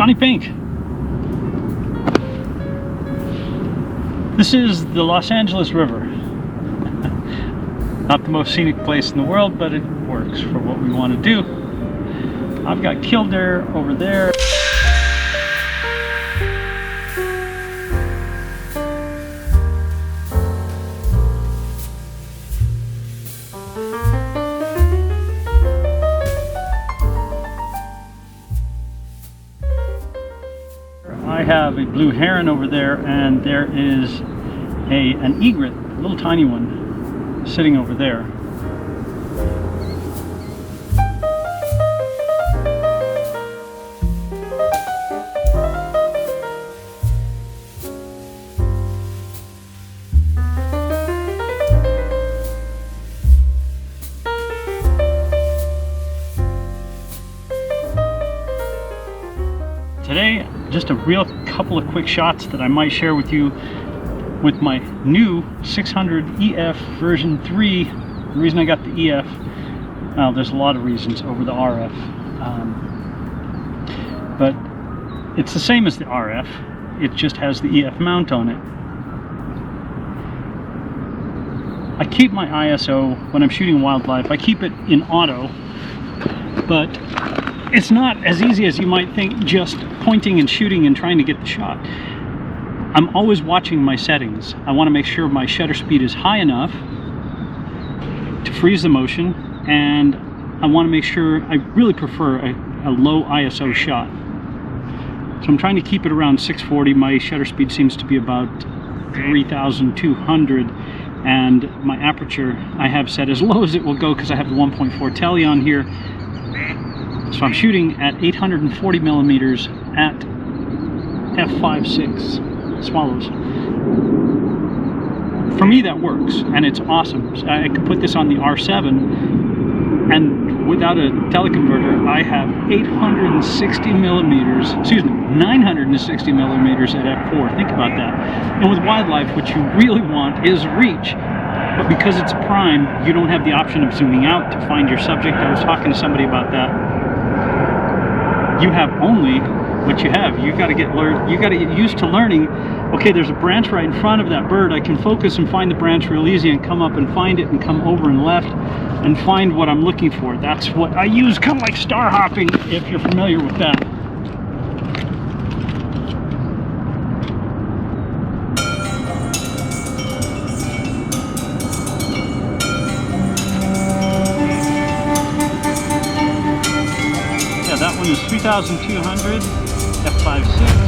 JonnyPink. This is the Los Angeles River. Not the most scenic place in the world, but it works for what we want to do. I've got Kildare over there. I have a blue heron over there, and there is an egret, a little tiny one, sitting over there. Today, just a real couple of quick shots that I might share with you with my new 600 EF version 3. The reason I got the EF, well, there's a lot of reasons over the RF, but it's the same as the RF, it just has the EF mount on it. I keep my ISO when I'm shooting wildlife, I keep it in auto, but it's not as easy as you might think, just pointing and shooting and trying to get the shot. I'm always watching my settings. I want to make sure my shutter speed is high enough to freeze the motion, and I want to make sure, I really prefer a low ISO shot. So I'm trying to keep it around 640. My shutter speed seems to be about 3,200, and my aperture I have set as low as it will go because I have the 1.4 tele on here. So I'm shooting at 840 millimeters at f/5.6 swallows. For me, that works, and it's awesome. I could put this on the R7, and without a teleconverter, I have 860 millimeters, excuse me, 960 millimeters at f4. Think about that. And with wildlife, what you really want is reach. But because it's prime, you don't have the option of zooming out to find your subject. I was talking to somebody about that. You have only what you have. You got to get used to learning. Okay, there's a branch right in front of that bird. I can focus and find the branch real easy and come up and find it and come over and left and find what I'm looking for. That's what I use, kind of like star hopping, if you're familiar with that. That one is 3,200 f/5.6.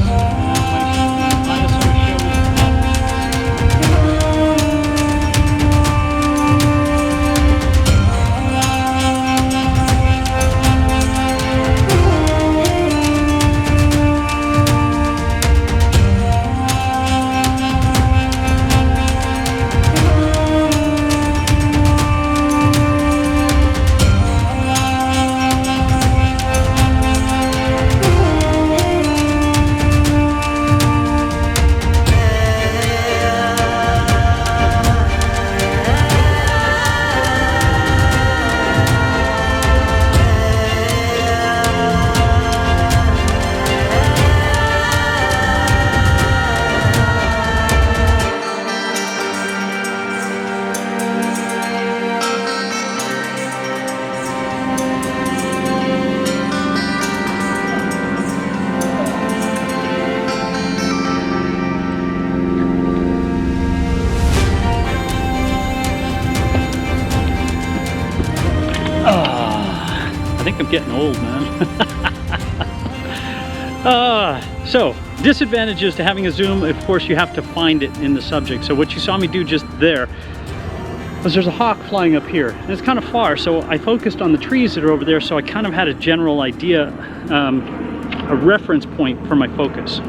I think I'm getting old, man. So, disadvantages to having a zoom, of course you have to find it in the subject. So what you saw me do just there was there's a hawk flying up here. And it's kind of far, so I focused on the trees that are over there, so I kind of had a general idea, a reference point for my focus.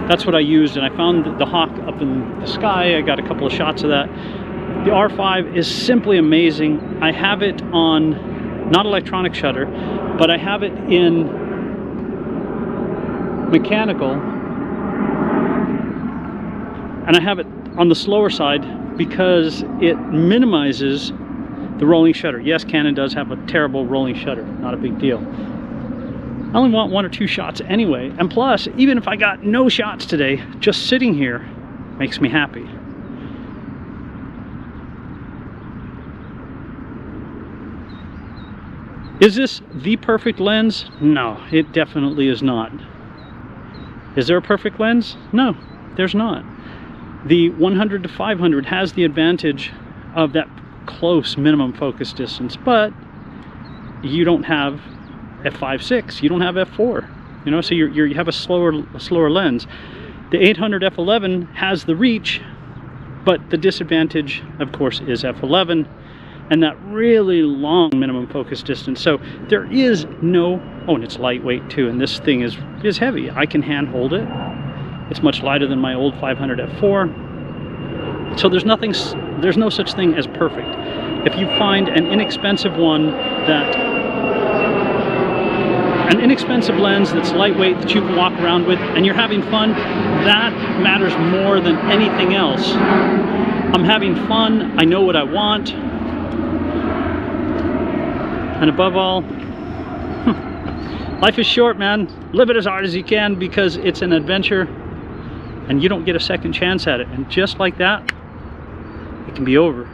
That's what I used, and I found the hawk up in the sky. I got a couple of shots of that. The R5 is simply amazing. I have it on not electronic shutter, but I have it in mechanical, and I have it on the slower side because it minimizes the rolling shutter. Yes, Canon does have a terrible rolling shutter, not a big deal. I only want 1 or 2 shots anyway. And plus, even if I got no shots today, just sitting here makes me happy. Is this the perfect lens? No, it definitely is not. Is there a perfect lens? No, there's not. The 100 to 500 has the advantage of that close minimum focus distance, but you don't have f5.6, you don't have f4, you know, so you have a slower lens. The 800 f11 has the reach, but the disadvantage, of course, is f11 and that really long minimum focus distance. So there is no, oh, and it's lightweight too, and this thing is heavy. I can hand hold it. It's much lighter than my old 500 f4. So there's no such thing as perfect. If you find an inexpensive lens that's lightweight, that you can walk around with, and you're having fun, that matters more than anything else. I'm having fun, I know what I want, and above all, life is short, man. Live it as hard as you can, because it's an adventure and you don't get a second chance at it. And just like that, it can be over.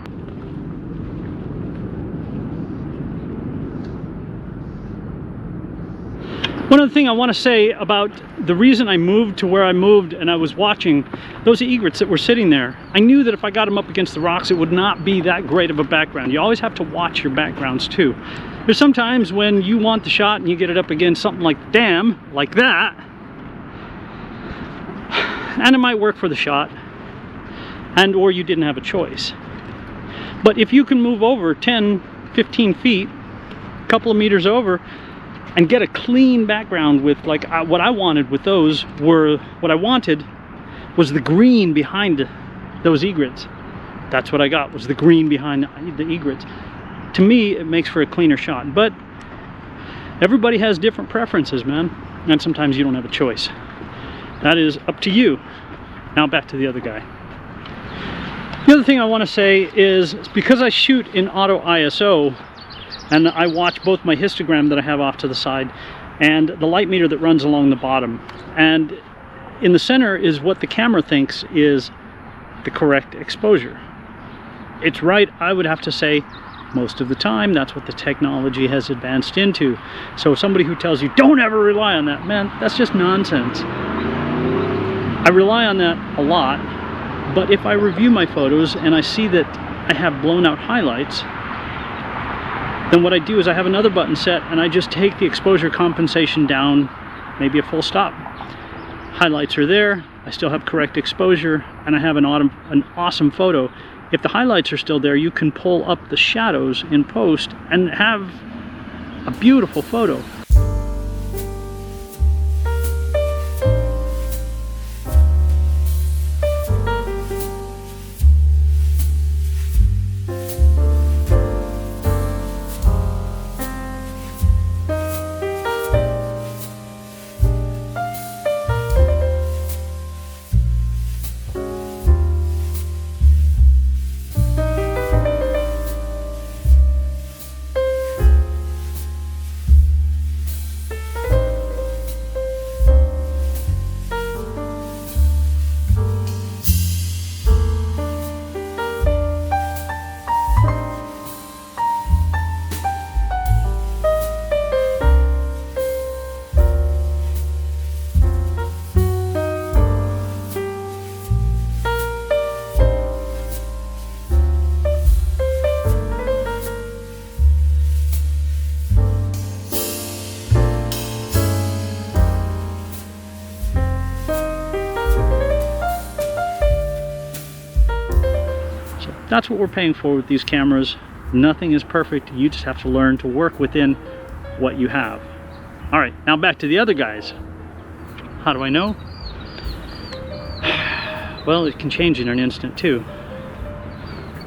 One other thing I want to say about the reason I moved to where I moved, and I was watching those egrets that were sitting there. I knew that if I got them up against the rocks, it would not be that great of a background. You always have to watch your backgrounds too. There's sometimes when you want the shot and you get it up against something like the dam, like that, and it might work for the shot, and or you didn't have a choice. But if you can move over 10, 15 feet, a couple of meters over, and get a clean background with, like, what I wanted with those what I wanted was the green behind those egrets. That's what I got, was the green behind the egrets. To me, it makes for a cleaner shot, but everybody has different preferences, man, and sometimes you don't have a choice. That is up to you. Now back to the other guy. The other thing I want to say is, because I shoot in auto ISO, and I watch both my histogram that I have off to the side and the light meter that runs along the bottom, and in the center is what the camera thinks is the correct exposure. It's right, I would have to say, most of the time. That's what the technology has advanced into. So somebody who tells you don't ever rely on that, man, that's just nonsense. I rely on that a lot, but if I review my photos and I see that I have blown out highlights, then what I do is I have another button set and I just take the exposure compensation down, maybe a full stop. Highlights are there, I still have correct exposure, and I have an awesome photo. If the highlights are still there, you can pull up the shadows in post and have a beautiful photo. That's what we're paying for with these cameras. Nothing is perfect. You just have to learn to work within what you have. All right, now back to the other guys. How do I know? Well, it can change in an instant too.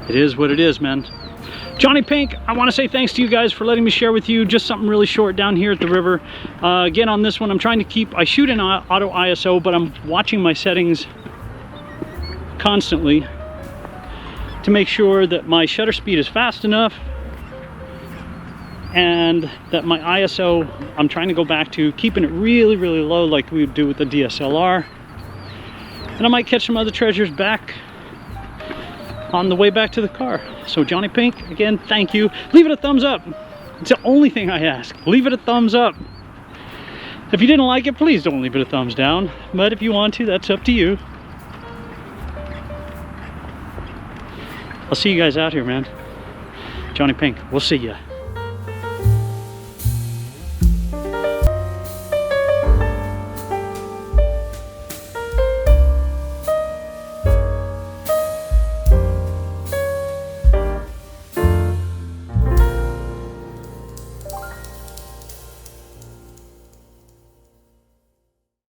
It is what it is, man. JonnyPink, I want to say thanks to you guys for letting me share with you just something really short down here at the river. Again, on this one, I'm trying to keep, I shoot in auto ISO, but I'm watching my settings constantly to make sure that my shutter speed is fast enough and that my ISO, I'm trying to go back to keeping it really, really low like we would do with the DSLR. And I might catch some other treasures back on the way back to the car. So Johnny Pink, again, thank you. Leave it a thumbs up. It's the only thing I ask. Leave it a thumbs up. If you didn't like it, please don't leave it a thumbs down. But if you want to, that's up to you. I'll see you guys out here, man. Johnny Pink, we'll see ya.